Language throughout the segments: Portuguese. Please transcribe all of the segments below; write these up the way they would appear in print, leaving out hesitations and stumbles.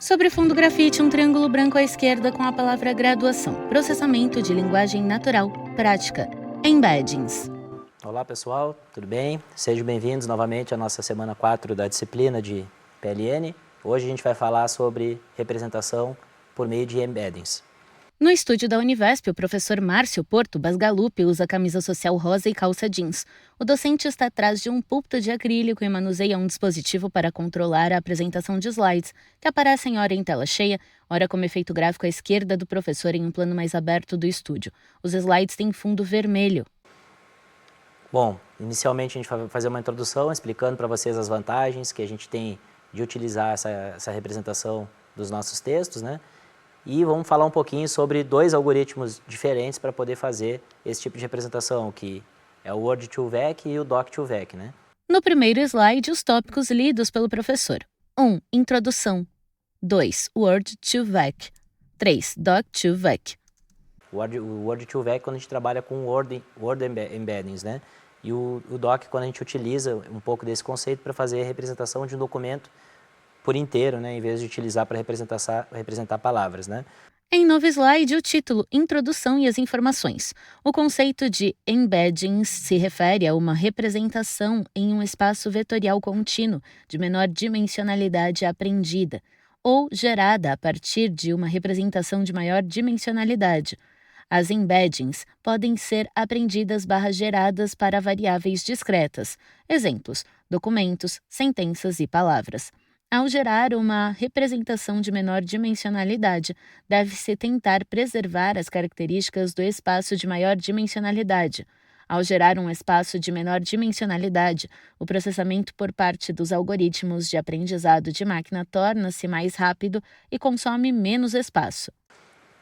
Sobre fundo grafite, um triângulo branco à esquerda com a palavra graduação, processamento de linguagem natural, prática, embeddings. Olá pessoal, tudo bem? Sejam bem-vindos novamente à nossa semana 4 da disciplina de PLN. Hoje a gente vai falar sobre representação por meio de embeddings. No estúdio da Univesp, o professor Márcio Porto Basgalupi usa camisa social rosa e calça jeans. O docente está atrás de um púlpito de acrílico e manuseia um dispositivo para controlar a apresentação de slides, que aparecem ora em tela cheia, ora como efeito gráfico à esquerda do professor em um plano mais aberto do estúdio. Os slides têm fundo vermelho. Bom, inicialmente a gente vai fazer uma introdução explicando para vocês as vantagens que a gente tem de utilizar essa representação dos nossos textos, né? E vamos falar um pouquinho sobre dois algoritmos diferentes para poder fazer esse tipo de representação, que é o Word2Vec e o Doc2Vec, né? No primeiro slide, os tópicos lidos pelo professor. 1. Introdução. 2. Word2Vec. 3. Doc2Vec. O Word2Vec quando a gente trabalha com Word Embeddings, né? E o Doc quando a gente utiliza um pouco desse conceito para fazer a representação de um documento por inteiro, né? Em vez de utilizar para representar palavras, né? Em novo slide, o título Introdução e as informações. O conceito de embeddings se refere a uma representação em um espaço vetorial contínuo de menor dimensionalidade aprendida, ou gerada a partir de uma representação de maior dimensionalidade. As embeddings podem ser aprendidas/geradas para variáveis discretas. Exemplos: documentos, sentenças e palavras. Ao gerar uma representação de menor dimensionalidade, deve-se tentar preservar as características do espaço de maior dimensionalidade. Ao gerar um espaço de menor dimensionalidade, o processamento por parte dos algoritmos de aprendizado de máquina torna-se mais rápido e consome menos espaço.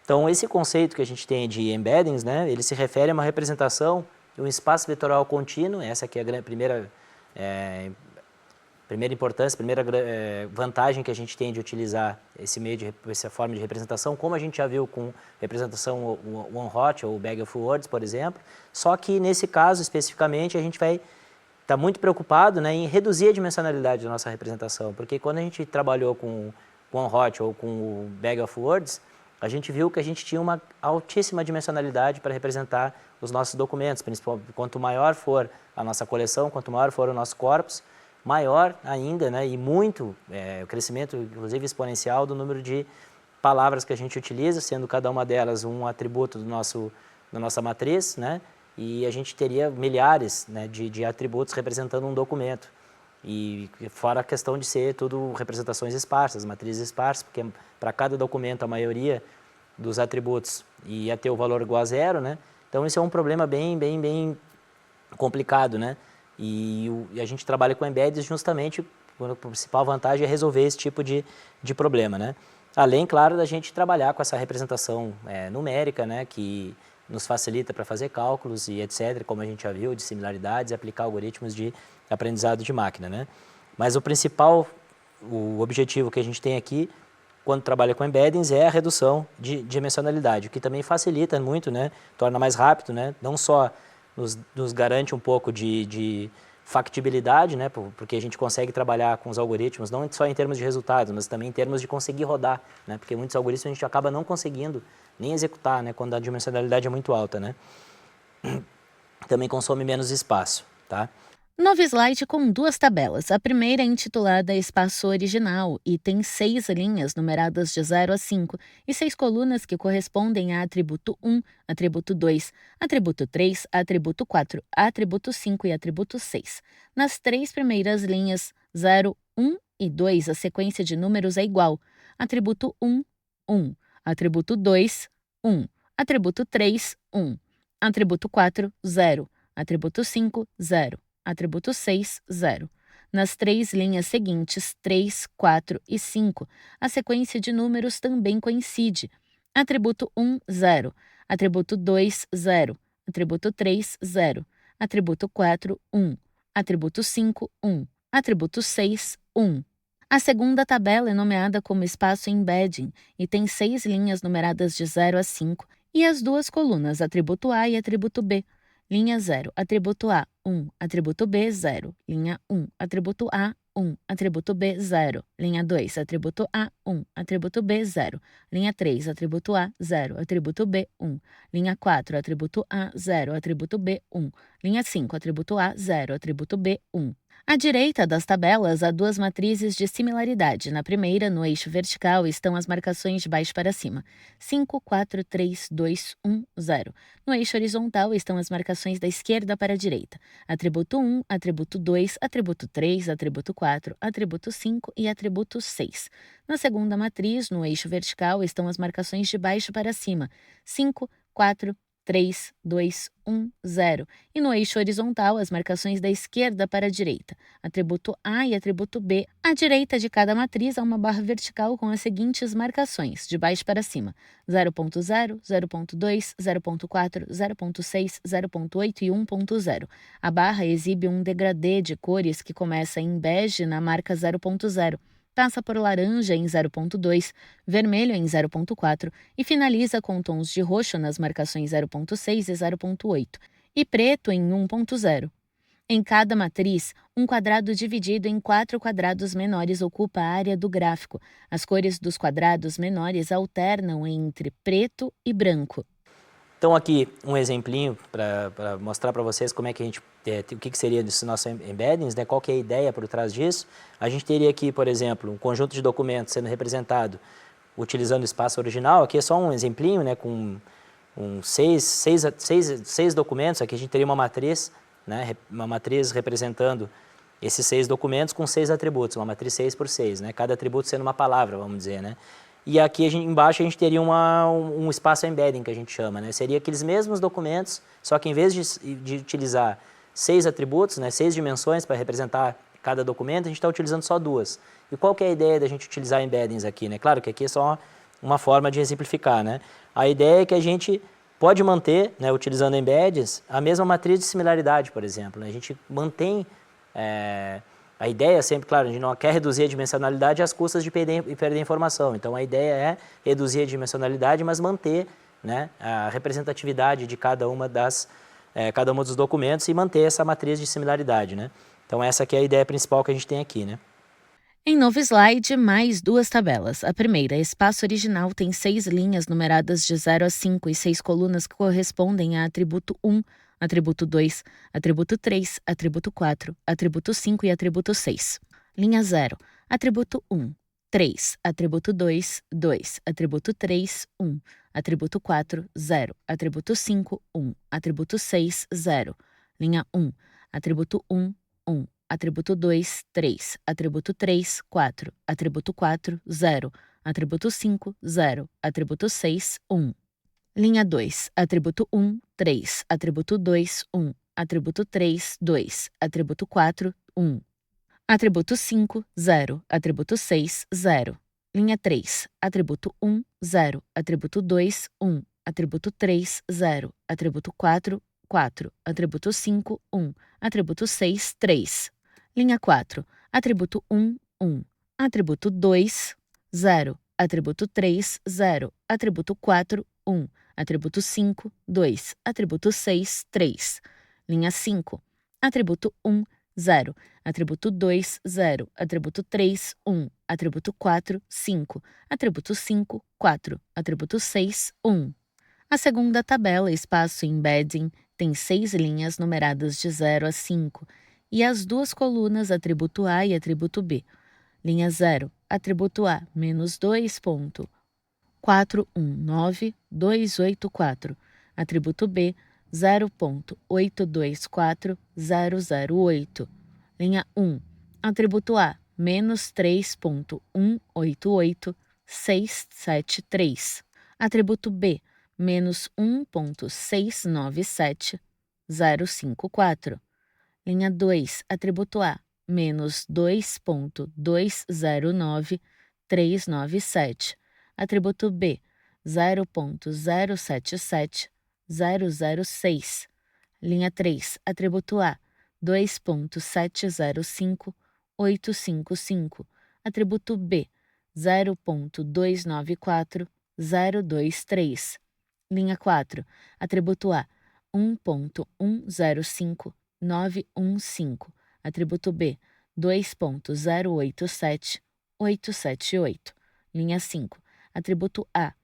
Então, esse conceito que a gente tem de embeddings, né, ele se refere a uma representação de um espaço vetorial contínuo. Essa aqui é a primeira importância, primeira vantagem que a gente tem de utilizar essa forma de representação, como a gente já viu com representação one-hot ou bag of words, por exemplo. Só que nesse caso, especificamente, a gente vai estar muito preocupado, né, em reduzir a dimensionalidade da nossa representação, porque quando a gente trabalhou com one-hot ou com o bag of words, a gente viu que a gente tinha uma altíssima dimensionalidade para representar os nossos documentos, principalmente quanto maior for a nossa coleção, quanto maior for o nosso corpus, maior ainda, né, e muito o crescimento, inclusive exponencial, do número de palavras que a gente utiliza, sendo cada uma delas um atributo da nossa matriz, né, e a gente teria milhares, né, de atributos representando um documento. E fora a questão de ser tudo representações esparsas, matrizes esparsas, porque para cada documento a maioria dos atributos ia ter o valor igual a zero, né? Então isso é um problema bem complicado, né? E a gente trabalha com embeddings justamente, a principal vantagem é resolver esse tipo de problema, né? Além, claro, da gente trabalhar com essa representação numérica, né? Que nos facilita para fazer cálculos e etc., como a gente já viu, de similaridades e aplicar algoritmos de aprendizado de máquina, né? Mas o objetivo que a gente tem aqui, quando trabalha com embeddings, é a redução de dimensionalidade, o que também facilita muito, né? Torna mais rápido, né? Não só nos garante um pouco de factibilidade, né? Porque a gente consegue trabalhar com os algoritmos, não só em termos de resultados, mas também em termos de conseguir rodar, né? Porque muitos algoritmos a gente acaba não conseguindo nem executar, né? Quando a dimensionalidade é muito alta, né? Também consome menos espaço, tá? Novo slide com duas tabelas. A primeira é intitulada Espaço Original e tem 6 linhas numeradas de 0 a 5 e 6 colunas que correspondem a atributo 1, atributo 2, atributo 3, atributo 4, atributo 5 e atributo 6. Nas 3 primeiras linhas, 0, 1 e 2, a sequência de números é igual. Atributo 1, 1. Atributo 2, 1. Atributo 3, 1. Atributo 4, 0. Atributo 5, 0. Atributo 6, 0. Nas 3 linhas seguintes, 3, 4 e 5, a sequência de números também coincide. Atributo 1, 0. Atributo 2, 0. Atributo 3, 0. Atributo 4, 1. Atributo 5, 1. Atributo 6, 1. A segunda tabela é nomeada como espaço embedding e tem 6 linhas numeradas de 0 a 5 e as duas colunas atributo A e atributo B. Linha 0, atributo A, 1, atributo B, 0. Linha 1, atributo A, 1, atributo B, 0. Linha 2, atributo A, 1, atributo B, 0. Linha 3, atributo A, 0, atributo B, 1. Linha 4, atributo A, 0, atributo B, 1. Linha 5, atributo A, 0, atributo B, 1. À direita das tabelas, há duas matrizes de similaridade. Na primeira, no eixo vertical, estão as marcações de baixo para cima. 5, 4, 3, 2, 1, 0. No eixo horizontal estão as marcações da esquerda para a direita. Atributo 1, atributo 2, atributo 3, atributo 4, atributo 5 e atributo 6. Na segunda matriz, no eixo vertical, estão as marcações de baixo para cima. 5, 4, 3, 2, 1, 0. E no eixo horizontal, as marcações da esquerda para a direita. Atributo A e atributo B. À direita de cada matriz há uma barra vertical com as seguintes marcações, de baixo para cima: 0.0, 0.2, 0.4, 0.6, 0.8 e 1.0. A barra exibe um degradê de cores que começa em bege na marca 0.0. Passa por laranja em 0.2, vermelho em 0.4 e finaliza com tons de roxo nas marcações 0.6 e 0.8 e preto em 1.0. Em cada matriz, um quadrado dividido em 4 quadrados menores ocupa a área do gráfico. As cores dos quadrados menores alternam entre preto e branco. Então aqui um exemplinho para mostrar para vocês como é que a gente, o que seria desse nosso embeddings, né? Qual que é a ideia por trás disso. A gente teria aqui, por exemplo, um conjunto de documentos sendo representado utilizando o espaço original. Aqui é só um exemplinho, né? Com seis documentos. Aqui a gente teria uma matriz, né? Uma matriz representando esses 6 documentos com 6 atributos, uma matriz 6 por 6, né? Cada atributo sendo uma palavra, vamos dizer, né? E aqui embaixo a gente teria um espaço embedding, que a gente chama, né? Seria aqueles mesmos documentos, só que em vez de utilizar 6 atributos, né, 6 dimensões para representar cada documento, a gente está utilizando só 2. E qual que é a ideia da gente utilizar embeddings aqui, né? Claro que aqui é só uma forma de exemplificar, né? A ideia é que a gente pode manter, né, utilizando embeddings, a mesma matriz de similaridade, por exemplo, né? A gente mantém... a ideia é sempre, claro, a gente não quer reduzir a dimensionalidade às custas de perder informação. Então, a ideia é reduzir a dimensionalidade, mas manter, né, a representatividade de cada uma dos documentos e manter essa matriz de similaridade, né? Então, essa aqui é a ideia principal que a gente tem aqui, né? Em novo slide, mais duas tabelas. A primeira, espaço original, tem 6 linhas numeradas de 0 a 5 e 6 colunas que correspondem a atributo 1, atributo 2, atributo 3, atributo 4, atributo 5 e atributo 6. Linha 0, atributo 1, 3, atributo 2, 2, atributo 3, 1, atributo 4, 0, atributo 5, 1, atributo 6, 0. Linha 1, atributo 1, 1. Atributo 2, 3. Atributo 3, 4. Atributo 4, 0. Atributo 5, 0. Atributo 6, 1. Linha 2. Atributo 1, 3. Atributo 2, 1. Atributo 3, 2. Atributo 4, 1. Atributo 5, 0. Atributo 6, 0. Linha 3. Atributo 1, 0. Atributo 2, 1. Atributo 3, 0. Atributo 4, 4. Atributo 5, 1. Atributo 6, 3. Linha 4, atributo 1, 1. Atributo 2, 0. Atributo 3, 0. Atributo 4, 1. Atributo 5, 2. Atributo 6, 3. Linha 5, atributo 1, 0. Atributo 2, 0. Atributo 3, 1. Atributo 4, 5. Atributo 5, 4. Atributo 6, 1. A segunda tabela, espaço embedding, tem 6 linhas numeradas de 0 a 5 e as duas colunas atributo A e atributo B. Linha 0, atributo A, menos 2.419284. Atributo B, 0.824008. Linha 1, atributo A, menos 3.188673. Atributo B, menos 1.697054. Linha 2, atributo A, menos 2.209397. Atributo B, 0.077006. Linha 3, atributo A, 2.705855. Atributo B, 0.294023. Linha 4, atributo A, 1.105915. Atributo B, 2.087878. Linha 5. Atributo A,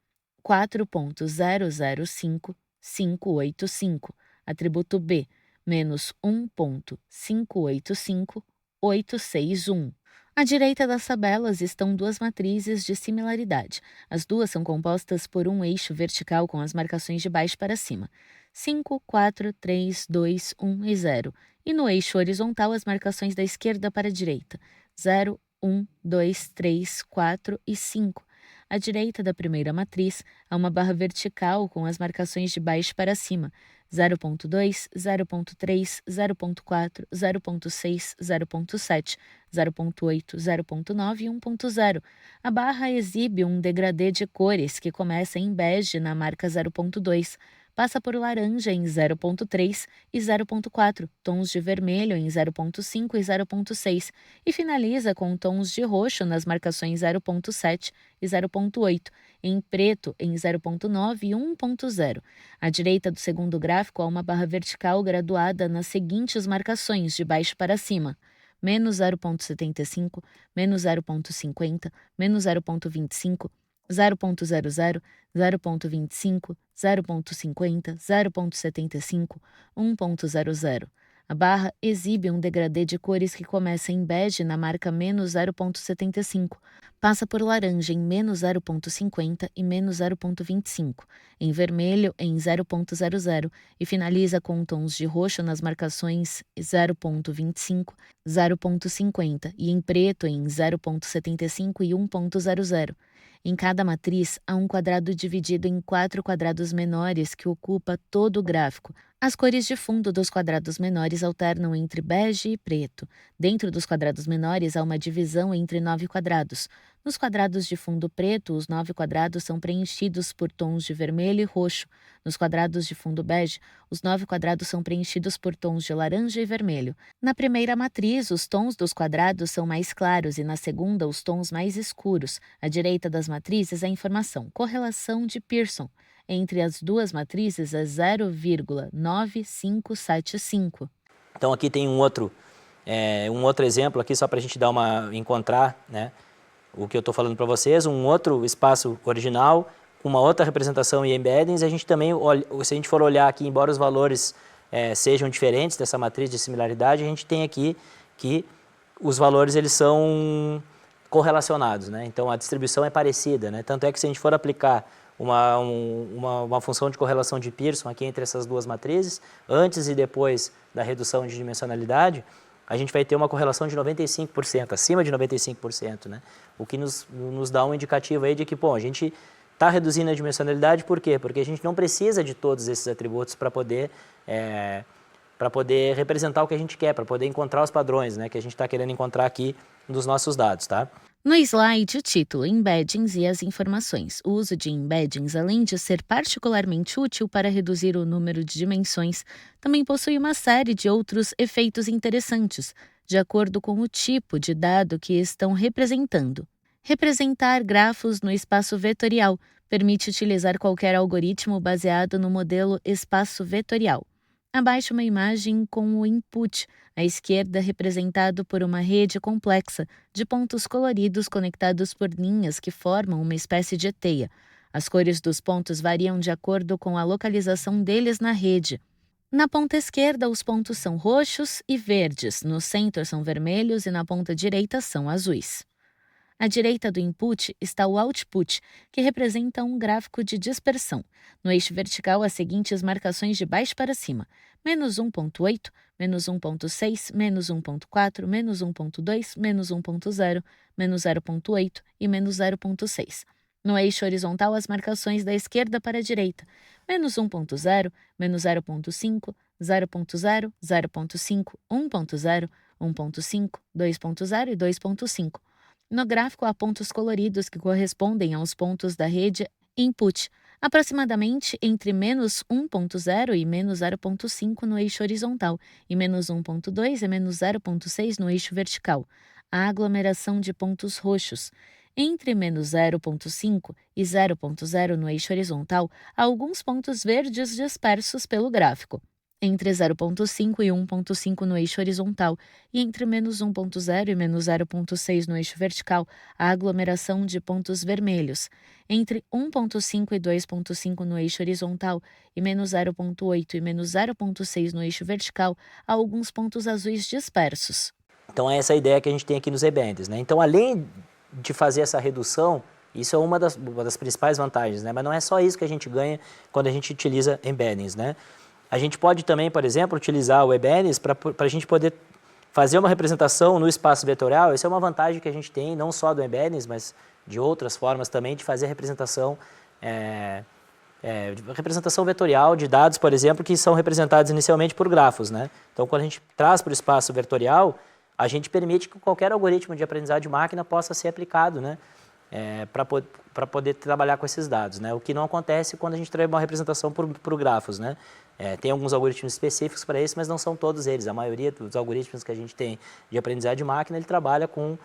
4.005585. Atributo B, menos 1.585861. À direita das tabelas estão duas matrizes de similaridade. As duas são compostas por um eixo vertical com as marcações de baixo para cima, 5, 4, 3, 2, 1 e 0. E no eixo horizontal as marcações da esquerda para a direita, 0, 1, 2, 3, 4 e 5. À direita da primeira matriz, há uma barra vertical com as marcações de baixo para cima, 0.2, 0.3, 0.4, 0.6, 0.7, 0.8, 0.9 e 1.0. A barra exibe um degradê de cores que começa em bege na marca 0.2, passa por laranja em 0.3 e 0.4, tons de vermelho em 0.5 e 0.6 e finaliza com tons de roxo nas marcações 0.7 e 0.8, em preto em 0.9 e 1.0. À direita do segundo gráfico há uma barra vertical graduada nas seguintes marcações de baixo para cima: menos 0.75, menos 0.50, menos 0.25, 0.00, 0.25, 0.50, 0.75, 1.00. A barra exibe um degradê de cores que começa em bege na marca menos 0.75, passa por laranja em menos 0.50 e menos 0.25, em vermelho em 0.00 e finaliza com tons de roxo nas marcações 0.25, 0.50 e em preto em 0.75 e 1.00. Em cada matriz, há um quadrado dividido em 4 quadrados menores que ocupa todo o gráfico. As cores de fundo dos quadrados menores alternam entre bege e preto. Dentro dos quadrados menores, há uma divisão entre 9 quadrados. Nos quadrados de fundo preto, os 9 quadrados são preenchidos por tons de vermelho e roxo. Nos quadrados de fundo bege, os 9 quadrados são preenchidos por tons de laranja e vermelho. Na primeira matriz, os tons dos quadrados são mais claros e na segunda, os tons mais escuros. À direita das matrizes, a informação correlação de Pearson. Entre as duas matrizes é 0,9575. Então aqui tem um outro exemplo aqui só para a gente encontrar, né, o que eu estou falando para vocês, um outro espaço original com uma outra representação em embeddings. A gente também, se a gente for olhar aqui, embora os valores sejam diferentes dessa matriz de similaridade, a gente tem aqui que os valores eles são correlacionados, né? Então a distribuição é parecida, né? Tanto é que se a gente for aplicar uma função de correlação de Pearson aqui entre essas duas matrizes, antes e depois da redução de dimensionalidade, a gente vai ter uma correlação de 95%, acima de 95%, né? O que nos dá um indicativo aí de que, bom, a gente está reduzindo a dimensionalidade. Por quê? Porque a gente não precisa de todos esses atributos para poder representar o que a gente quer, para poder encontrar os padrões, né, que a gente está querendo encontrar aqui nos nossos dados, tá? No slide, o título, embeddings e as informações. O uso de embeddings, além de ser particularmente útil para reduzir o número de dimensões, também possui uma série de outros efeitos interessantes, de acordo com o tipo de dado que estão representando. Representar grafos no espaço vetorial permite utilizar qualquer algoritmo baseado no modelo espaço vetorial. Abaixo uma imagem com o input, à esquerda representado por uma rede complexa de pontos coloridos conectados por linhas que formam uma espécie de teia. As cores dos pontos variam de acordo com a localização deles na rede. Na ponta esquerda, os pontos são roxos e verdes, no centro são vermelhos e na ponta direita são azuis. À direita do input está o output, que representa um gráfico de dispersão. No eixo vertical, as seguintes marcações de baixo para cima: menos 1.8, menos 1.6, menos 1.4, menos 1.2, menos 1.0, menos 0.8 e menos 0.6. No eixo horizontal, as marcações da esquerda para a direita: menos 1.0, menos 0.5, 0.0, 0.5, 1.0, 1.5, 2.0 e 2.5. No gráfico, há pontos coloridos que correspondem aos pontos da rede input, aproximadamente entre menos 1.0 e menos 0.5 no eixo horizontal e menos 1.2 e menos 0.6 no eixo vertical. A aglomeração de pontos roxos. Entre menos 0.5 e 0.0 no eixo horizontal, há alguns pontos verdes dispersos pelo gráfico. entre 0,5 e 1,5 no eixo horizontal e entre menos 1,0 e menos 0,6 no eixo vertical, a aglomeração de pontos vermelhos. Entre 1,5 e 2,5 no eixo horizontal e menos 0,8 e menos 0,6 no eixo vertical, há alguns pontos azuis dispersos. Então, essa é a ideia que a gente tem aqui nos embeddings, né? Então, além de fazer essa redução, isso é uma das principais vantagens, né? Mas não é só isso que a gente ganha quando a gente utiliza embeddings, né? A gente pode também, por exemplo, utilizar o embeddings para a gente poder fazer uma representação no espaço vetorial. Essa é uma vantagem que a gente tem, não só do embeddings, mas de outras formas também de fazer representação vetorial de dados, por exemplo, que são representados inicialmente por grafos, né? Então, quando a gente traz para o espaço vetorial, a gente permite que qualquer algoritmo de aprendizado de máquina possa ser aplicado, né? Para poder trabalhar com esses dados, né? O que não acontece quando a gente traz uma representação por grafos, né? Tem alguns algoritmos específicos para isso, mas não são todos eles. A maioria dos algoritmos que a gente tem de aprendizado de máquina, ele trabalha com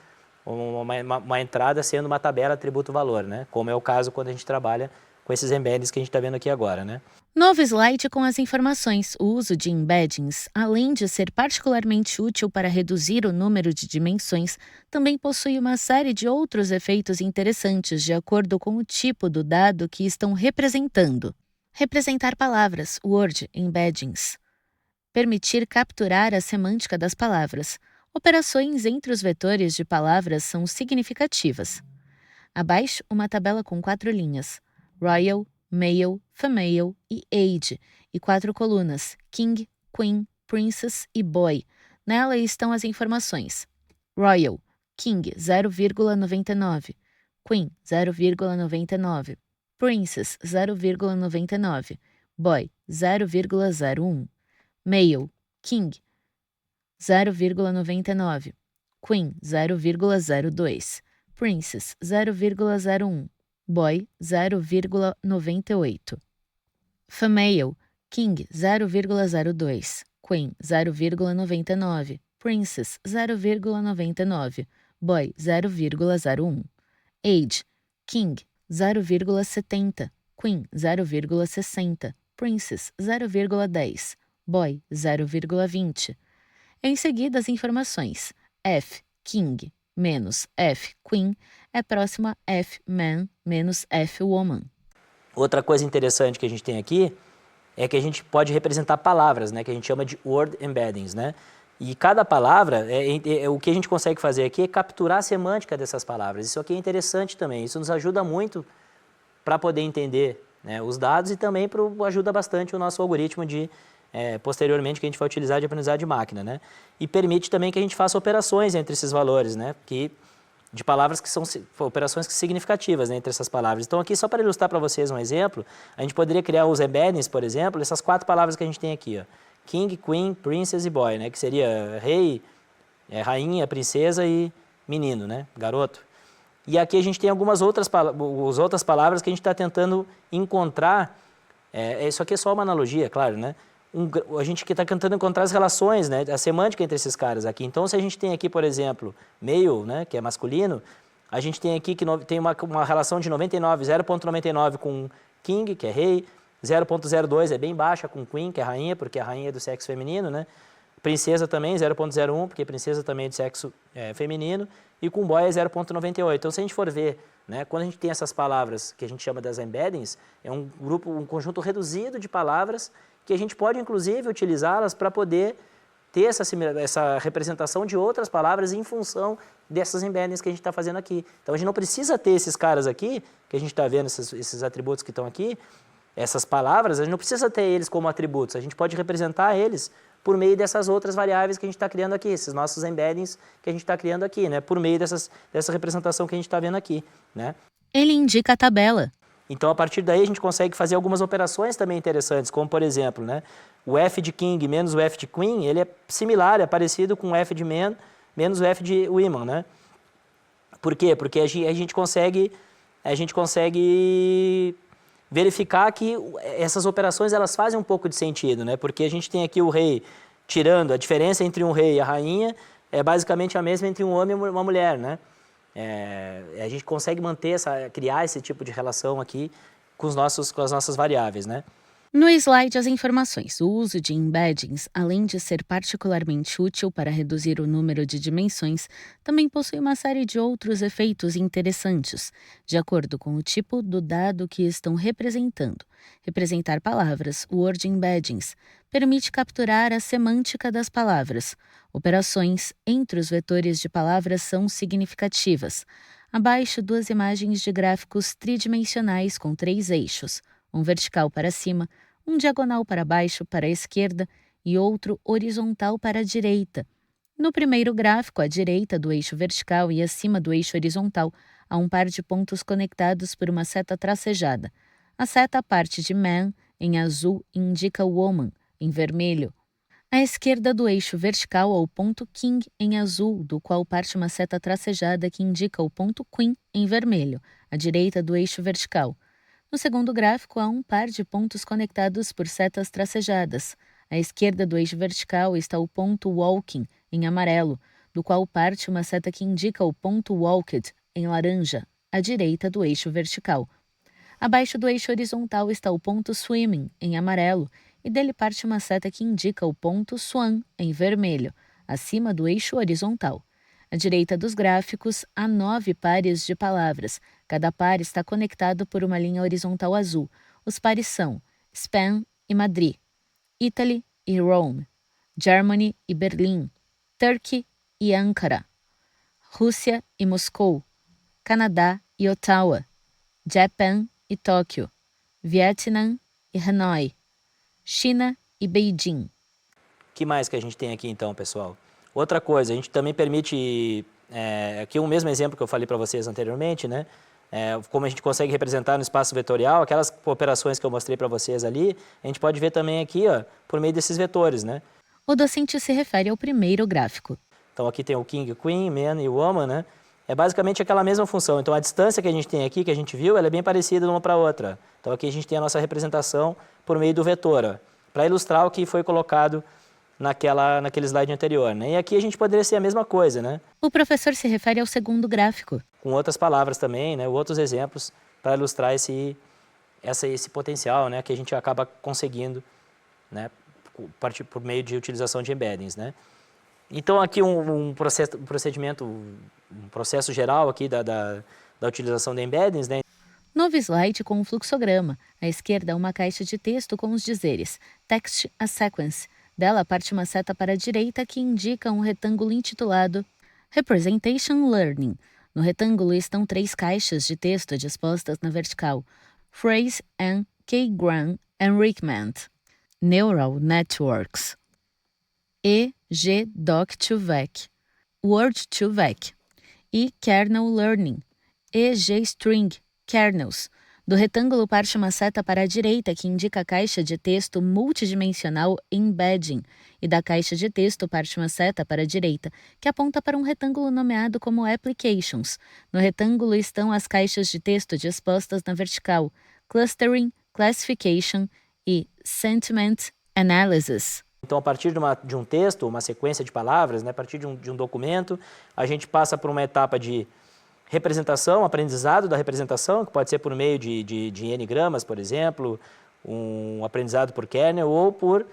uma entrada sendo uma tabela atributo-valor, né? Como é o caso quando a gente trabalha com esses embeddings que a gente está vendo aqui agora, né? Novo slide com as informações. O uso de embeddings, além de ser particularmente útil para reduzir o número de dimensões, também possui uma série de outros efeitos interessantes de acordo com o tipo do dado que estão representando. Representar palavras, word embeddings. Permitir capturar a semântica das palavras. Operações entre os vetores de palavras são significativas. Abaixo, uma tabela com 4 linhas. Royal, Male, Female e Age, e 4 colunas, King, Queen, Princess e Boy. Nela estão as informações. Royal, King 0,99, Queen 0,99, Princess 0,99, Boy 0,01, Male, King 0,99, Queen 0,02, Princess 0,01, Boy 0,98. Female, King 0,02, Queen 0,99, Princess 0,99, Boy 0,01. Age, King 0,70, Queen 0,60, Princess 0,10, Boy 0,20. Em seguida, as informações. F, King, menos F, Queen, é próximo a F, Man, menos F, Woman. Outra coisa interessante que a gente tem aqui é que a gente pode representar palavras, né, que a gente chama de word embeddings, né? E cada palavra, o que a gente consegue fazer aqui é capturar a semântica dessas palavras. Isso aqui é interessante também, isso nos ajuda muito para poder entender, né, os dados e também ajuda bastante o nosso algoritmo posteriormente que a gente vai utilizar de aprendizado de máquina, né? E permite também que a gente faça operações entre esses valores, né? De palavras que são operações significativas, né, entre essas palavras. Então aqui, só para ilustrar para vocês um exemplo, a gente poderia criar os embeddings, por exemplo, essas 4 palavras que a gente tem aqui, ó. King, Queen, Princess e Boy, né, que seria rei, rainha, princesa e menino, né, garoto. E aqui a gente tem algumas outras palavras que a gente está tentando encontrar, isso aqui é só uma analogia, claro, né? A gente está tentando encontrar as relações, né, a semântica entre esses caras aqui. Então, se a gente tem aqui, por exemplo, male, né, que é masculino, a gente tem aqui que tem uma relação de 0,99 com king, que é rei, 0,02 é bem baixa com queen, que é rainha, porque a rainha é do sexo feminino, né? Princesa também, 0,01, porque princesa também é do sexo feminino, e com boy é 0,98. Então, se a gente for ver, né, quando a gente tem essas palavras que a gente chama das embeddings, é um conjunto reduzido de palavras que a gente pode, inclusive, utilizá-las para poder ter essa representação de outras palavras em função dessas embeddings que a gente está fazendo aqui. Então, a gente não precisa ter esses caras aqui, que a gente está vendo, esses atributos que estão aqui, essas palavras, a gente não precisa ter eles como atributos, a gente pode representar eles por meio dessas outras variáveis que a gente está criando aqui, esses nossos embeddings que a gente está criando aqui, né, por meio dessa representação que a gente está vendo aqui, né. Ele indica a tabela. Então, a partir daí, a gente consegue fazer algumas operações também interessantes, como, por exemplo, né, o F de King menos o F de Queen, ele é similar, é parecido com o F de Man menos o F de Women, né? Por quê? Porque a gente consegue verificar que essas operações elas fazem um pouco de sentido, né? Porque a gente tem aqui o rei tirando, a diferença entre um rei e a rainha é basicamente a mesma entre um homem e uma mulher, né? A gente consegue criar esse tipo de relação aqui com as nossas variáveis, né? No slide, as informações. O uso de embeddings, além de ser particularmente útil para reduzir o número de dimensões, também possui uma série de outros efeitos interessantes, de acordo com o tipo do dado que estão representando. Representar palavras, word embeddings, permite capturar a semântica das palavras. Operações entre os vetores de palavras são significativas. Abaixo, duas imagens de gráficos tridimensionais com 3 eixos, um vertical para cima, um diagonal para baixo, para a esquerda e outro horizontal para a direita. No primeiro gráfico, à direita do eixo vertical e acima do eixo horizontal, há um par de pontos conectados por uma seta tracejada. A seta parte de man, em azul, indica woman, em vermelho. À esquerda do eixo vertical há o ponto king, em azul, do qual parte uma seta tracejada que indica o ponto queen, em vermelho, à direita do eixo vertical. No segundo gráfico, há um par de pontos conectados por setas tracejadas. À esquerda do eixo vertical está o ponto walking, em amarelo, do qual parte uma seta que indica o ponto walked, em laranja, à direita do eixo vertical. Abaixo do eixo horizontal está o ponto swimming, em amarelo, e dele parte uma seta que indica o ponto swan, em vermelho, acima do eixo horizontal. À direita dos gráficos, há 9 pares de palavras. Cada par está conectado por uma linha horizontal azul. Os pares são Spain e Madrid, Italy e Rome, Germany e Berlim, Turkey e Ankara, Rússia e Moscou, Canadá e Ottawa, Japan e Tóquio, Vietnã e Hanoi, China e Beijing. O que mais que a gente tem aqui então, pessoal? Outra coisa, a gente também permite, aqui um mesmo exemplo que eu falei para vocês anteriormente, né? Como a gente consegue representar no espaço vetorial, aquelas operações que eu mostrei para vocês ali, a gente pode ver também aqui, ó, por meio desses vetores, né? O docente se refere ao primeiro gráfico. Então aqui tem o king, queen, man e woman, né? É basicamente aquela mesma função. Então a distância que a gente tem aqui, que a gente viu, ela é bem parecida uma para a outra. Então aqui a gente tem a nossa representação por meio do vetor, para ilustrar o que foi colocado naquele slide anterior, né? E aqui a gente poderia ser a mesma coisa, né? O professor se refere ao segundo gráfico. Com outras palavras também, né? Outros exemplos para ilustrar esse potencial, né? Que a gente acaba conseguindo, né? Por meio de utilização de embeddings, né? Então aqui um processo geral aqui da utilização de embeddings, né? Novo slide com um fluxograma. À esquerda, uma caixa de texto com os dizeres Text a Sequence. Dela parte uma seta para a direita que indica um retângulo intitulado Representation Learning. No retângulo estão 3 caixas de texto dispostas na vertical. Phrase and K-Gram Enrichment. Neural Networks. EG-Doc2Vec. Word2Vec. E Kernel Learning. EG-String. Kernels. Do retângulo parte uma seta para a direita que indica a caixa de texto multidimensional Embedding, e da caixa de texto parte uma seta para a direita que aponta para um retângulo nomeado como Applications. No retângulo estão as caixas de texto dispostas na vertical Clustering, Classification e Sentiment Analysis. Então, a partir de um texto, uma sequência de palavras, né, a partir de um documento, a gente passa por uma etapa de representação, aprendizado da representação, que pode ser por meio de n-gramas, por exemplo, um aprendizado por kernel, ou por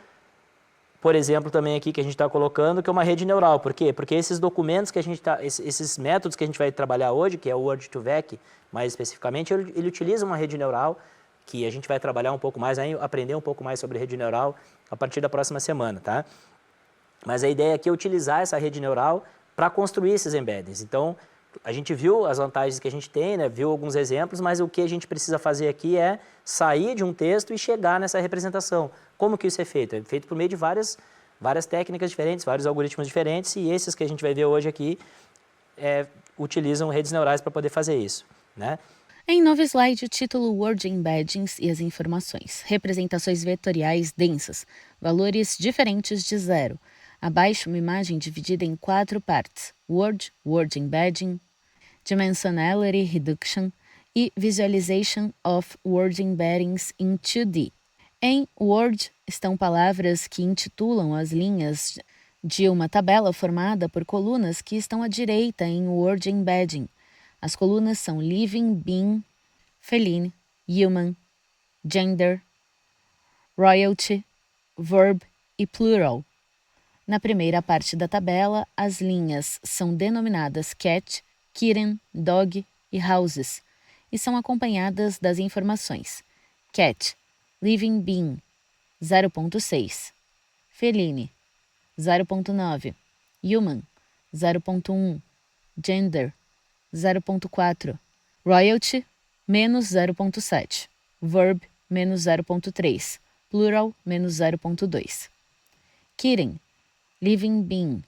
exemplo, também aqui que a gente está colocando, que é uma rede neural. Por quê? Porque esses documentos que a gente esses métodos que a gente vai trabalhar hoje, que é o Word2Vec, mais especificamente, ele utiliza uma rede neural, que a gente vai trabalhar um pouco mais, aprender um pouco mais sobre rede neural a partir da próxima semana, tá? Mas a ideia aqui é utilizar essa rede neural para construir esses embeddings. Então, a gente viu as vantagens que a gente tem, né? Viu alguns exemplos, mas o que a gente precisa fazer aqui é sair de um texto e chegar nessa representação. Como que isso é feito? É feito por meio de várias técnicas diferentes, vários algoritmos diferentes, e esses que a gente vai ver hoje aqui utilizam redes neurais para poder fazer isso, né? Em novo slide, o título Word Embeddings e as informações. Representações vetoriais densas. Valores diferentes de 0. Abaixo, uma imagem dividida em 4 partes. Word, Word Embedding, Dimensionality Reduction e Visualization of Word Embeddings in 2D. Em Word estão palavras que intitulam as linhas de uma tabela formada por colunas que estão à direita em Word Embedding. As colunas são living, being, feline, human, gender, royalty, verb e plural. Na primeira parte da tabela, as linhas são denominadas cat, kitten, dog e houses e são acompanhadas das informações. Cat, living being, 0.6. Feline, 0.9. Human, 0.1. Gender, 0.4. Royalty, menos 0.7. Verb, menos 0.3. Plural, menos 0.2. Kitten, living being,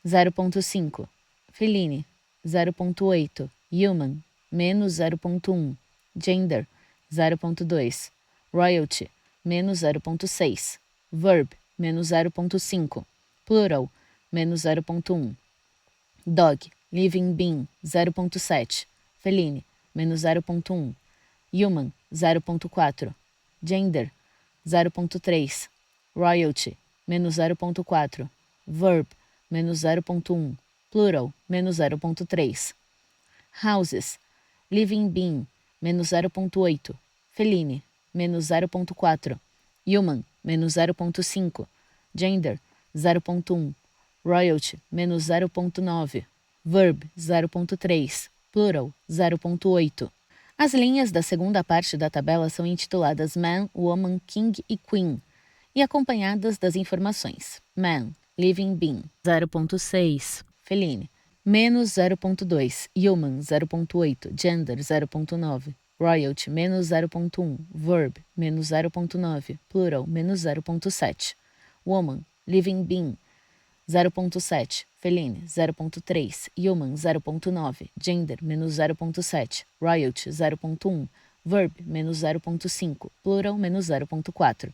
0.5. Feline, 0.8. Human, menos 0.1. Gender, 0.2. Royalty, menos 0.6. Verb, menos 0.5. Plural, menos 0.1. Dog, living being, 0.7. Feline, menos 0.1. Human, 0.4. Gender, 0.3. Royalty, menos 0.4. Verb, menos 0.1. Plural, menos 0.3. Houses, living being, menos 0.8. Feline, menos 0.4. Human, menos 0.5. Gender, 0.1. Royalty, menos 0.9. Verb, 0.3. Plural, 0.8. As linhas da segunda parte da tabela são intituladas Man, Woman, King e Queen e acompanhadas das informações. Man, living being, 0.6. Feline, menos 0.2. Human, 0.8. Gender, 0.9. Royalty, menos 0.1. Verb, menos 0.9. Plural, menos 0.7. Woman, living being, 0.7. Feline, 0.3. Human, 0.9. Gender, menos 0.7. Royalty, 0.1. Verb, menos 0.5. Plural, menos 0.4.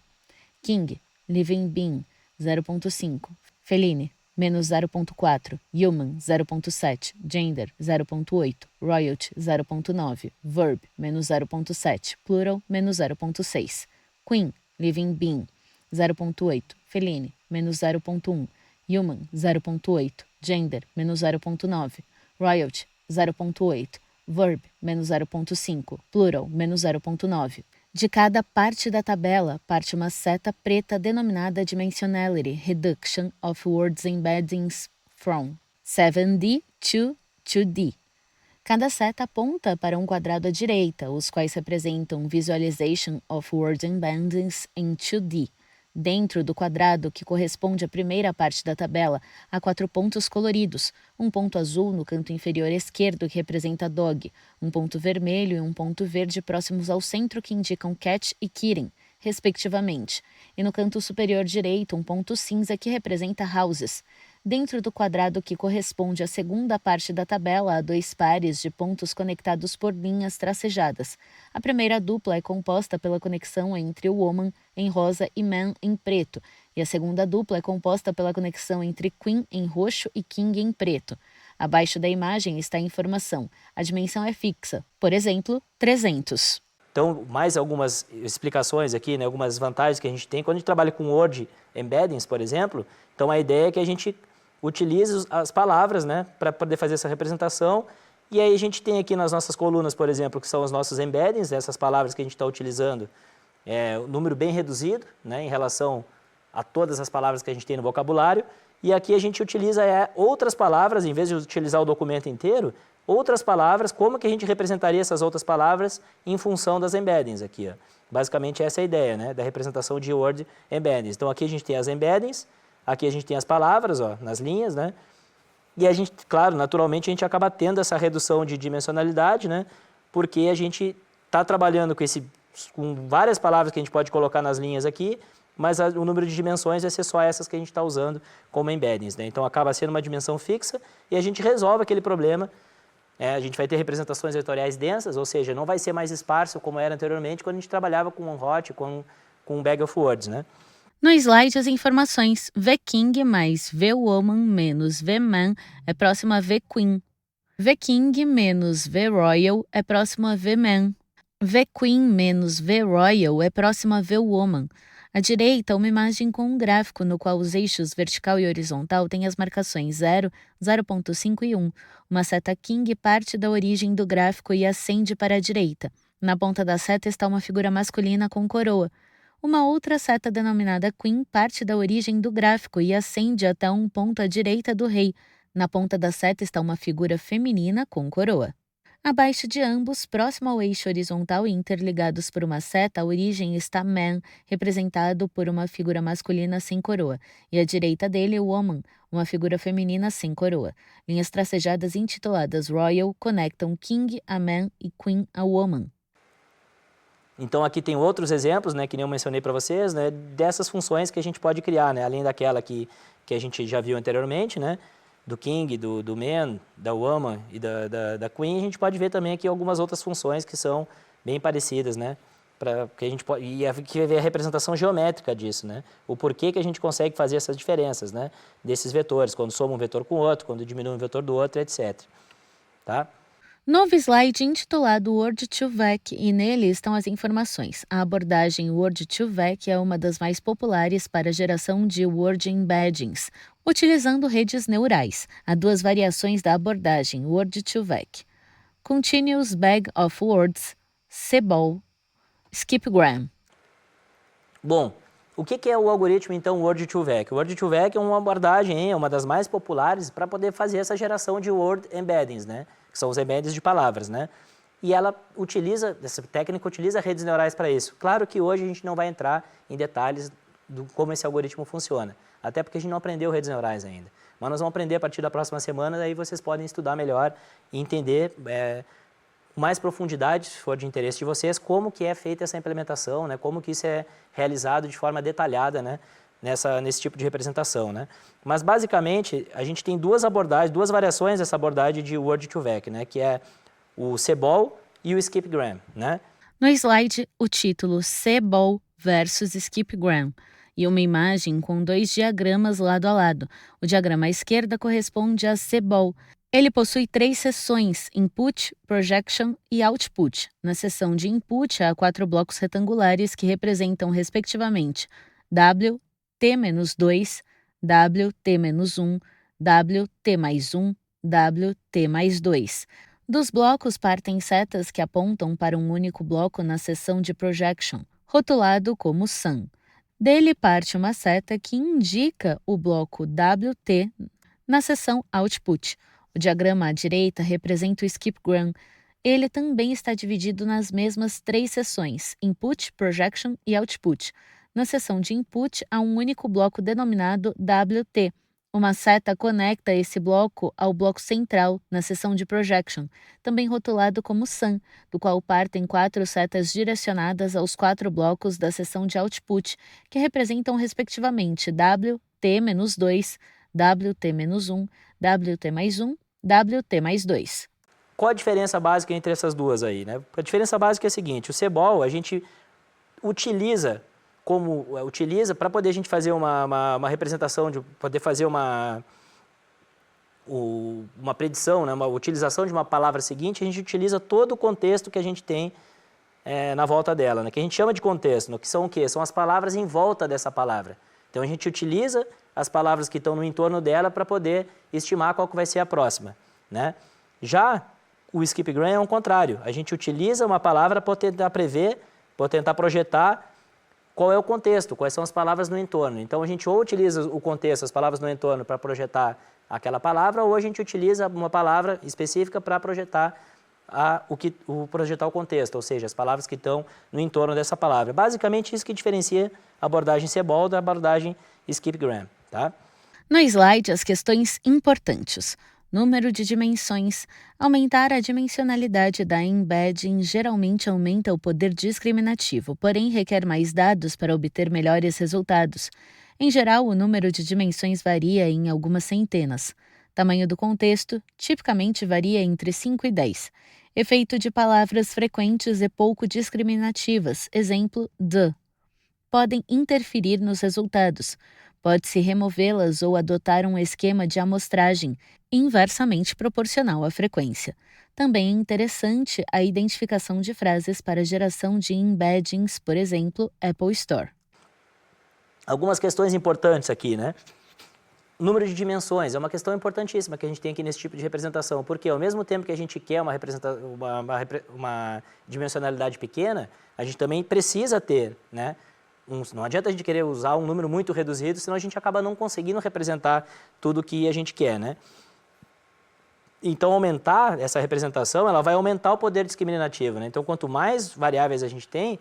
King, living being, 0.5. Feline, menos 0.4. Human, 0.7. Gender, 0.8. Royalty, 0.9. Verb, menos 0.7. Plural, menos 0.6. Queen, living being, 0.8. Feline, menos 0.1. Human, 0.8. Gender, menos 0.9. Royalty, 0.8. Verb, menos 0.5. Plural, menos 0.9. De cada parte da tabela, parte uma seta preta denominada Dimensionality Reduction of Words Embeddings from 7D to 2D. Cada seta aponta para um quadrado à direita, os quais representam Visualization of Word Embeddings in 2D. Dentro do quadrado, que corresponde à primeira parte da tabela, há 4 pontos coloridos, um ponto azul no canto inferior esquerdo que representa dog, um ponto vermelho e um ponto verde próximos ao centro que indicam cat e kitten, respectivamente, e no canto superior direito um ponto cinza que representa houses. Dentro do quadrado que corresponde à segunda parte da tabela, há 2 pares de pontos conectados por linhas tracejadas. A primeira dupla é composta pela conexão entre woman em rosa e man em preto, e a segunda dupla é composta pela conexão entre queen em roxo e king em preto. Abaixo da imagem está a informação. A dimensão é fixa, por exemplo, 300. Então, mais algumas explicações aqui, né, algumas vantagens que a gente tem quando a gente trabalha com Word Embeddings, por exemplo. Então, a ideia é que a gente utilize as palavras, né, para poder fazer essa representação. E aí a gente tem aqui nas nossas colunas, por exemplo, que são os nossos embeddings, essas palavras que a gente está utilizando, um número bem reduzido, né, em relação a todas as palavras que a gente tem no vocabulário. E aqui a gente utiliza outras palavras, em vez de utilizar o documento inteiro, outras palavras, como que a gente representaria essas outras palavras em função das embeddings aqui, ó. Basicamente essa é a ideia, né, da representação de Word Embeddings. Então aqui a gente tem as embeddings, aqui a gente tem as palavras, ó, nas linhas, né, e a gente, claro, naturalmente a gente acaba tendo essa redução de dimensionalidade, né, porque a gente está trabalhando com várias palavras que a gente pode colocar nas linhas aqui, mas o número de dimensões vai ser só essas que a gente está usando como embeddings, né? Então acaba sendo uma dimensão fixa e a gente resolve aquele problema. A gente vai ter representações vetoriais densas, ou seja, não vai ser mais esparso como era anteriormente quando a gente trabalhava com OneHot, com um Bag of Words, né? No slide, as informações VKing mais VWoman menos VMan é próximo a VQueen. VKing menos VRoyal é próximo a VMan. VQueen menos VRoyal é próximo a VWoman. À direita, uma imagem com um gráfico no qual os eixos vertical e horizontal têm as marcações 0, 0.5 e 1. Uma seta King parte da origem do gráfico e ascende para a direita. Na ponta da seta está uma figura masculina com coroa. Uma outra seta denominada Queen parte da origem do gráfico e ascende até um ponto à direita do rei. Na ponta da seta está uma figura feminina com coroa. Abaixo de ambos, próximo ao eixo horizontal e interligados por uma seta, a origem está Man, representado por uma figura masculina sem coroa, e à direita dele, Woman, uma figura feminina sem coroa. Linhas tracejadas intituladas Royal conectam King a Man e Queen a Woman. Então aqui tem outros exemplos, né, que nem eu mencionei para vocês, né, dessas funções que a gente pode criar, né, além daquela que a gente já viu anteriormente, né, do King, do Man, da Woman e da Queen, a gente pode ver também aqui algumas outras funções que são bem parecidas, né, que a gente pode, e aqui vai ver a representação geométrica disso, né, o porquê que a gente consegue fazer essas diferenças, né, desses vetores, quando soma um vetor com o outro, quando diminui um vetor do outro, etc. Tá? Novo slide intitulado Word2Vec e nele estão as informações. A abordagem Word2Vec é uma das mais populares para a geração de Word Embeddings, utilizando redes neurais. Há duas variações da abordagem Word2Vec: Continuous Bag of Words, CBOW, Skipgram. Bom, o que é o algoritmo, então, Word2Vec? O Word2Vec é uma abordagem, é uma das mais populares para poder fazer essa geração de Word Embeddings, né? Que são os embeddings de palavras, né? E essa técnica utiliza redes neurais para isso. Claro que hoje a gente não vai entrar em detalhes do como esse algoritmo funciona, até porque a gente não aprendeu redes neurais ainda. Mas nós vamos aprender a partir da próxima semana, daí vocês podem estudar melhor e entender com mais profundidade, se for de interesse de vocês, como que é feita essa implementação, né? Como que isso é realizado de forma detalhada, né? Nesse tipo de representação, né? Mas, basicamente, a gente tem duas variações dessa abordagem de Word2Vec, né? Que é o CBOW e o Skipgram, né? No slide, o título CBOW versus Skipgram e uma imagem com dois diagramas lado a lado. O diagrama à esquerda corresponde a CBOW. Ele possui 3 seções: Input, Projection e Output. Na seção de Input, há 4 blocos retangulares que representam, respectivamente, W, T-2, W, T-1, W, T+1, W, T+2. Dos blocos partem setas que apontam para um único bloco na seção de Projection, rotulado como Sum. Dele parte uma seta que indica o bloco WT na seção Output. O diagrama à direita representa o Skipgram. Ele também está dividido nas mesmas 3 seções, Input, Projection e Output. Na seção de Input, há um único bloco denominado WT. Uma seta conecta esse bloco ao bloco central, na seção de Projection, também rotulado como Sum, do qual partem 4 setas direcionadas aos 4 blocos da seção de Output, que representam, respectivamente, WT-2, WT-1, WT+1, WT+2. Qual a diferença básica entre essas duas aí, né? A diferença básica é a seguinte: o CBOW a gente utiliza para poder a gente fazer uma representação, de poder fazer uma predição, né? Uma utilização de uma palavra seguinte, a gente utiliza todo o contexto que a gente tem na volta dela, né? Que a gente chama de contexto, que são o quê? São as palavras em volta dessa palavra. Então a gente utiliza as palavras que estão no entorno dela para poder estimar qual que vai ser a próxima, né? Já o Skipgram é o contrário. A gente utiliza uma palavra para tentar prever, para tentar projetar qual é o contexto, quais são as palavras no entorno. Então a gente ou utiliza o contexto, as palavras no entorno para projetar aquela palavra, ou a gente utiliza uma palavra específica para projetar o contexto, ou seja, as palavras que estão no entorno dessa palavra. Basicamente isso que diferencia a abordagem CBOW da abordagem Skipgram. Tá? No slide, as questões importantes. Número de dimensões. Aumentar a dimensionalidade da embedding geralmente aumenta o poder discriminativo, porém requer mais dados para obter melhores resultados. Em geral, o número de dimensões varia em algumas centenas. Tamanho do contexto tipicamente varia entre 5 e 10. Efeito de palavras frequentes e pouco discriminativas, exemplo, the, podem interferir nos resultados. Pode-se removê-las ou adotar um esquema de amostragem inversamente proporcional à frequência. Também é interessante a identificação de frases para geração de embeddings, por exemplo, Apple Store. Algumas questões importantes aqui, né? Número de dimensões é uma questão importantíssima que a gente tem aqui nesse tipo de representação, porque ao mesmo tempo que a gente quer uma dimensionalidade pequena, a gente também precisa ter, né, não adianta a gente querer usar um número muito reduzido, senão a gente acaba não conseguindo representar tudo o que a gente quer, né? Então, aumentar essa representação, ela vai aumentar o poder discriminativo, né? Então, quanto mais variáveis a gente tem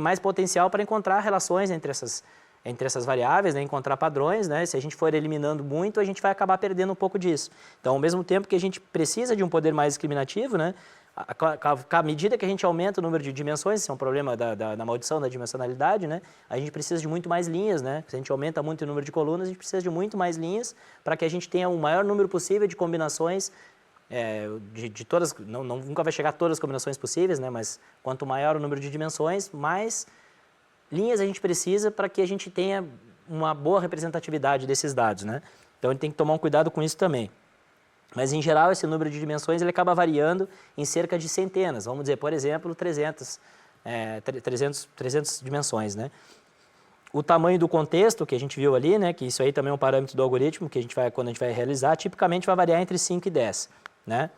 mais potencial para encontrar relações entre essas variáveis, né? Encontrar padrões, né? Se a gente for eliminando muito, a gente vai acabar perdendo um pouco disso. Então, ao mesmo tempo que a gente precisa de um poder mais discriminativo, né? À medida que a gente aumenta o número de dimensões, esse é um problema da maldição da dimensionalidade, né? A gente precisa de muito mais linhas, né? Se a gente aumenta muito o número de colunas, a gente precisa de muito mais linhas para que a gente tenha o maior número possível de combinações, de todas, nunca vai chegar a todas as combinações possíveis, né? Mas quanto maior o número de dimensões, mais linhas a gente precisa para que a gente tenha uma boa representatividade desses dados, né? Então, a gente tem que tomar um cuidado com isso também. Mas, em geral, esse número de dimensões ele acaba variando em cerca de centenas. Vamos dizer, por exemplo, 300 dimensões, né? O tamanho do contexto que a gente viu ali, né? Que isso aí também é um parâmetro do algoritmo que quando a gente vai realizar, tipicamente vai variar entre 5 e 10, né?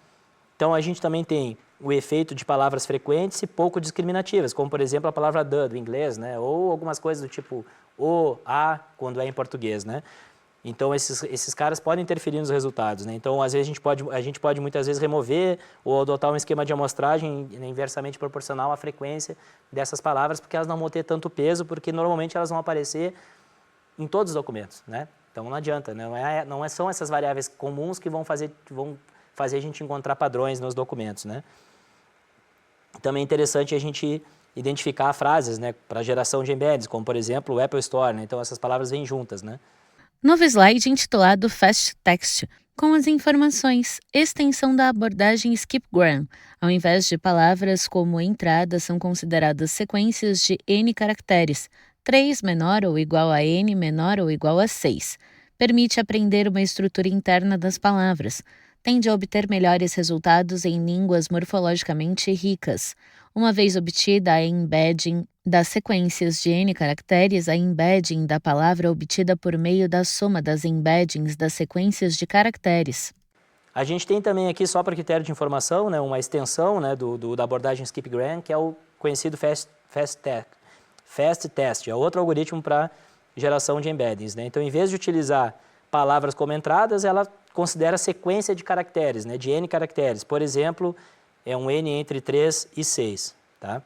Então, a gente também tem o efeito de palavras frequentes e pouco discriminativas, como, por exemplo, a palavra the, do inglês, né? Ou algumas coisas do tipo o, a, quando é em português, né? Então, esses caras podem interferir nos resultados, né? Então, às vezes, a gente pode muitas vezes remover ou adotar um esquema de amostragem inversamente proporcional à frequência dessas palavras, porque elas não vão ter tanto peso, porque normalmente elas vão aparecer em todos os documentos, né? Então, não adianta, são essas variáveis comuns que vão fazer a gente encontrar padrões nos documentos, né? Também é interessante a gente identificar frases, né, para geração de embeds, como, por exemplo, o Apple Store, né? Então, essas palavras vêm juntas, né? Novo slide intitulado Fast Text, com as informações, extensão da abordagem Skip-Gram. Ao invés de palavras como entrada, são consideradas sequências de N caracteres, 3 menor ou igual a N menor ou igual a 6. Permite aprender uma estrutura interna das palavras. Tende a obter melhores resultados em línguas morfologicamente ricas. Uma vez obtida a embedding das sequências de N caracteres, a embedding da palavra é obtida por meio da soma das embeddings das sequências de caracteres. A gente tem também aqui, só para critério de informação, né, uma extensão, né, da abordagem Skip-Gram, que é o conhecido Fast Test, é outro algoritmo para geração de embeddings, né? Então, em vez de utilizar palavras como entradas, ela considera sequência de caracteres, né, de N caracteres. Por exemplo, é um N entre 3 e 6, tá?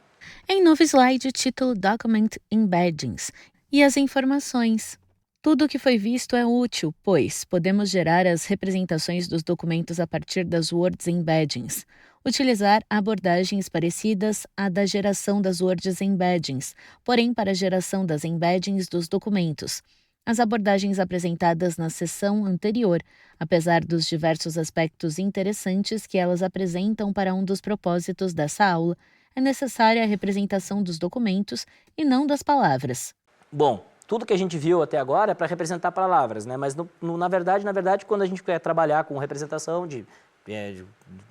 Em novo slide, título Document Embeddings e as informações. Tudo o que foi visto é útil, pois podemos gerar as representações dos documentos a partir das Words Embeddings. Utilizar abordagens parecidas à da geração das Words Embeddings, porém para a geração das embeddings dos documentos. As abordagens apresentadas na sessão anterior, apesar dos diversos aspectos interessantes que elas apresentam para um dos propósitos dessa aula, é necessária a representação dos documentos e não das palavras. Bom, tudo que a gente viu até agora é para representar palavras, né? Mas na verdade, quando a gente quer trabalhar com representação de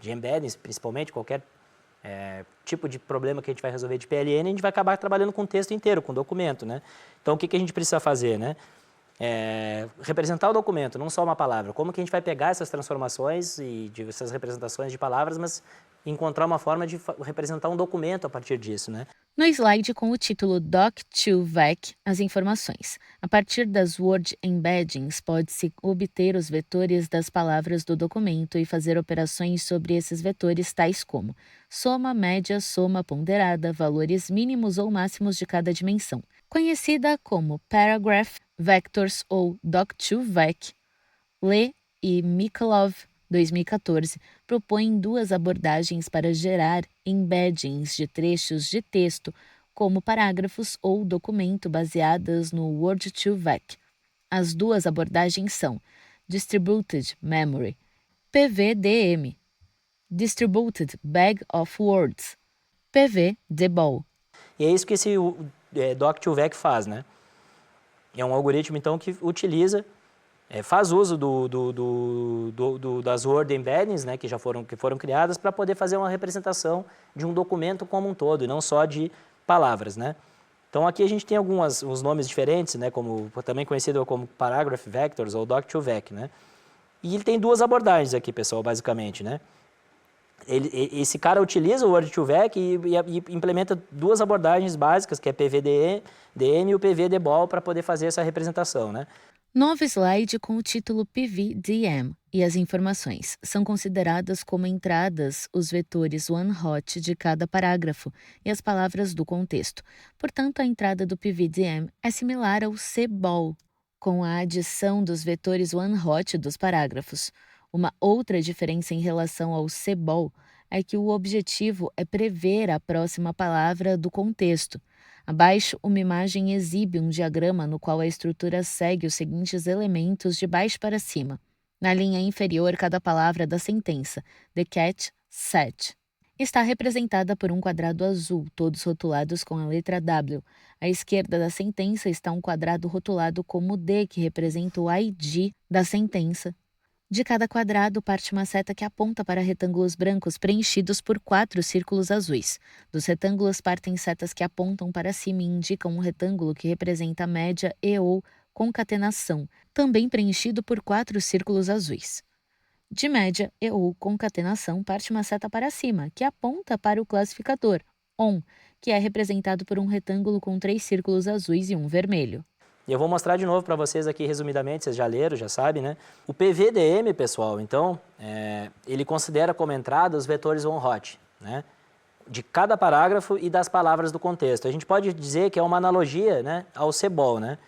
embeddings, principalmente qualquer tipo de problema que a gente vai resolver de PLN, a gente vai acabar trabalhando com o texto inteiro, com o documento, né? Então, o que a gente precisa fazer, né? Representar o documento, não só uma palavra. Como que a gente vai pegar essas transformações e essas representações de palavras, mas encontrar uma forma de representar um documento a partir disso, né? No slide com o título Doc2Vec, as informações. A partir das Word Embeddings, pode-se obter os vetores das palavras do documento e fazer operações sobre esses vetores tais como soma, média, soma ponderada, valores mínimos ou máximos de cada dimensão. Conhecida como Paragraph Vectors ou Doc2Vec, Lee e Mikolov 2014, propõem duas abordagens para gerar embeddings de trechos de texto, como parágrafos ou documento baseadas no Word2Vec. As duas abordagens são Distributed Memory, PVDM, Distributed Bag of Words, PVDBOW. E é isso que esse Doc2Vec faz, né? É um algoritmo, então, que utiliza faz uso das Word Embeddings, né, que foram criadas para poder fazer uma representação de um documento como um todo, e não só de palavras, né? Então, aqui a gente tem uns nomes diferentes, né, também conhecido como Paragraph Vectors ou Doc2Vec, né? E ele tem duas abordagens aqui, pessoal, basicamente, né? esse cara utiliza o Word2Vec e implementa duas abordagens básicas, que é PVDM e o PVDBOL, para poder fazer essa representação, né? Novo slide com o título PVDM e as informações. São consideradas como entradas os vetores one-hot de cada parágrafo e as palavras do contexto. Portanto, a entrada do PVDM é similar ao CBOL, com a adição dos vetores one-hot dos parágrafos. Uma outra diferença em relação ao CBOL é que o objetivo é prever a próxima palavra do contexto. Abaixo, uma imagem exibe um diagrama no qual a estrutura segue os seguintes elementos de baixo para cima. Na linha inferior, cada palavra da sentença, the cat sat, está representada por um quadrado azul, todos rotulados com a letra W. À esquerda da sentença está um quadrado rotulado como D, que representa o ID da sentença. De cada quadrado parte uma seta que aponta para retângulos brancos preenchidos por 4 círculos azuis. Dos retângulos partem setas que apontam para cima e indicam um retângulo que representa a média e/ou concatenação, também preenchido por 4 círculos azuis. De média e/ou concatenação parte uma seta para cima, que aponta para o classificador, ON, que é representado por um retângulo com 3 círculos azuis e um vermelho. E eu vou mostrar de novo para vocês aqui, resumidamente, vocês já leram, já sabem, né? O PVDM, pessoal, então, ele considera como entrada os vetores one-hot, né? De cada parágrafo e das palavras do contexto. A gente pode dizer que é uma analogia, né, ao CBOL, né?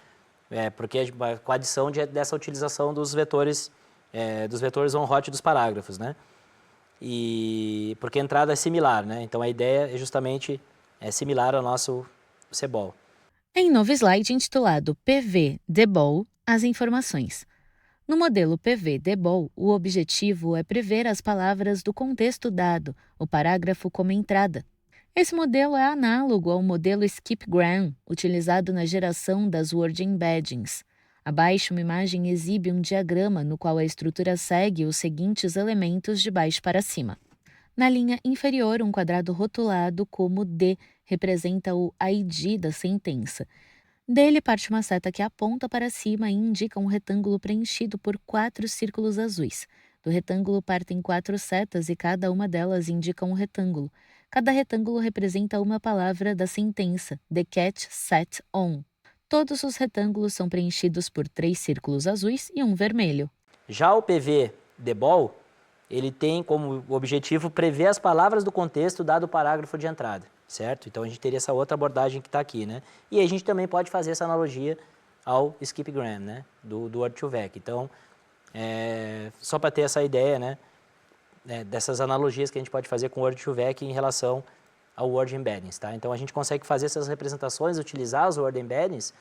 Porque com a adição dessa utilização dos vetores on-hot dos parágrafos, né? E porque a entrada é similar, né? Então a ideia é justamente similar ao nosso CBOL. Em novo slide intitulado PVDBOL, as informações. No modelo PVDBOL, o objetivo é prever as palavras do contexto dado, o parágrafo como entrada. Esse modelo é análogo ao modelo Skip-Gram, utilizado na geração das Word Embeddings. Abaixo, uma imagem exibe um diagrama no qual a estrutura segue os seguintes elementos de baixo para cima. Na linha inferior, um quadrado rotulado como D representa o ID da sentença. Dele parte uma seta que aponta para cima e indica um retângulo preenchido por 4 círculos azuis. Do retângulo partem 4 setas e cada uma delas indica um retângulo. Cada retângulo representa uma palavra da sentença, the cat sat on. Todos os retângulos são preenchidos por 3 círculos azuis e um vermelho. Já o PVDBOL, ele tem como objetivo prever as palavras do contexto dado o parágrafo de entrada, certo? Então a gente teria essa outra abordagem que está aqui, né? E aí a gente também pode fazer essa analogia ao Skip-Gram, né? Do Word2Vec. Então, só para ter essa ideia, né? Dessas analogias que a gente pode fazer com o Word2Vec em relação ao Word Embeddings, tá? Então a gente consegue fazer essas representações, utilizar os Word Embeddings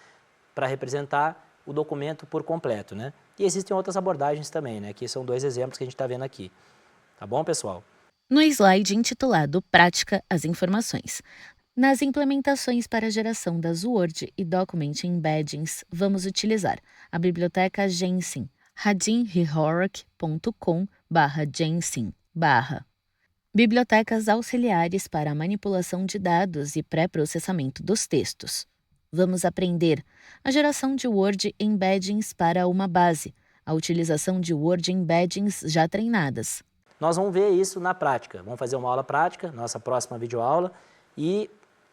para representar o documento por completo, né? E existem outras abordagens também, né? Aqui são 2 exemplos que a gente está vendo aqui. Tá bom, pessoal? No slide intitulado Prática, as informações. Nas implementações para a geração das Word e Document Embeddings, vamos utilizar a biblioteca Gensim, radinhihorac.com/gensim/ Bibliotecas auxiliares para a manipulação de dados e pré-processamento dos textos. Vamos aprender a geração de Word Embeddings para uma base, a utilização de Word Embeddings já treinadas. Nós vamos ver isso na prática. Vamos fazer uma aula prática, nossa próxima videoaula, e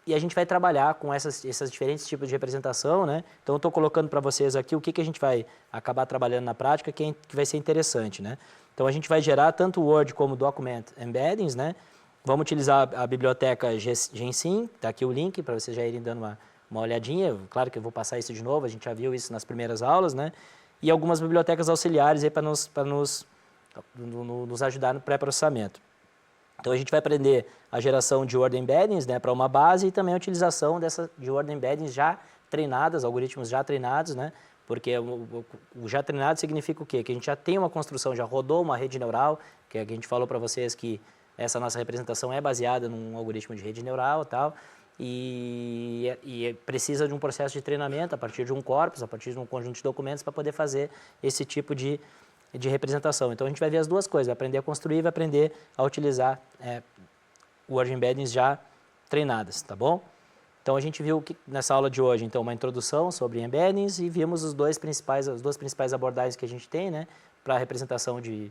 a gente vai trabalhar com esses diferentes tipos de representação, né? Então, eu estou colocando para vocês aqui o que a gente vai acabar trabalhando na prática, que vai ser interessante, né? Então, a gente vai gerar tanto Word como Document Embeddings, né? Vamos utilizar a biblioteca Gensim, está aqui o link para vocês já irem dando uma olhadinha. Claro que eu vou passar isso de novo, a gente já viu isso nas primeiras aulas, né? E algumas bibliotecas auxiliares aí para nos ajudar no pré-processamento. Então, a gente vai aprender a geração de Word Embeddings, né, para uma base, e também a utilização de Word Embeddings já treinadas, algoritmos já treinados, né? Porque o já treinado significa o quê? Que a gente já tem uma construção, já rodou uma rede neural, que a gente falou para vocês que essa nossa representação é baseada num algoritmo de rede neural e tal, e precisa de um processo de treinamento a partir de um corpus, a partir de um conjunto de documentos para poder fazer esse tipo de representação. Então, a gente vai ver as duas coisas, vai aprender a construir e vai aprender a utilizar Word Embeddings já treinadas, tá bom? Então, a gente viu nessa aula de hoje, então, uma introdução sobre Embeddings e vimos as duas principais abordagens que a gente tem, né, para a representação de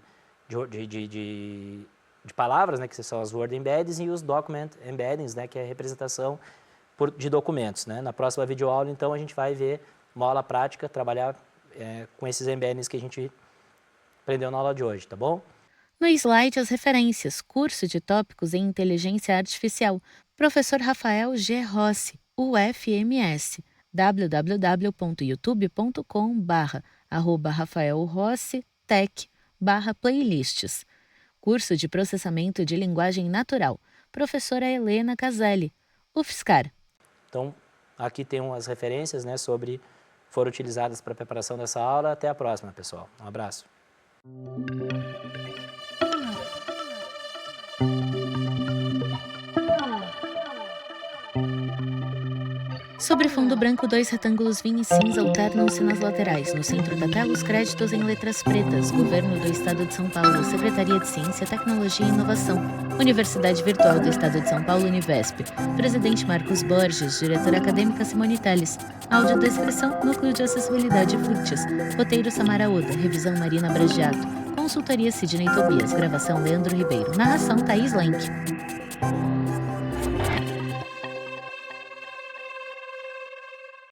de palavras, né, que são as word embeddings, e os document embeddings, né, que é a representação de documentos, né? Na próxima videoaula, então, a gente vai ver uma aula prática, trabalhar com esses embeddings que a gente aprendeu na aula de hoje, tá bom? No slide, as referências, curso de tópicos em inteligência artificial, professor Rafael G. Rossi, UFMS, www.youtube.com/rafaelrossitech/playlists. Curso de processamento de linguagem natural, professora Helena Caselli, UFSCar. Então, aqui tem umas referências, né, foram utilizadas para a preparação dessa aula. Até a próxima, pessoal. Um abraço. Sobre fundo branco, 2 retângulos vinho e cinza alternam-se nas laterais. No centro da tela, os créditos em letras pretas. Governo do Estado de São Paulo, Secretaria de Ciência, Tecnologia e Inovação. Universidade Virtual do Estado de São Paulo, Univesp. Presidente Marcos Borges, diretora acadêmica Simone Telles. Audiodescrição, Núcleo de Acessibilidade Fluctis. Roteiro Samara Oda, revisão Marina Bragiato. Consultoria Sidney Tobias, gravação Leandro Ribeiro. Narração Thaís Lenk.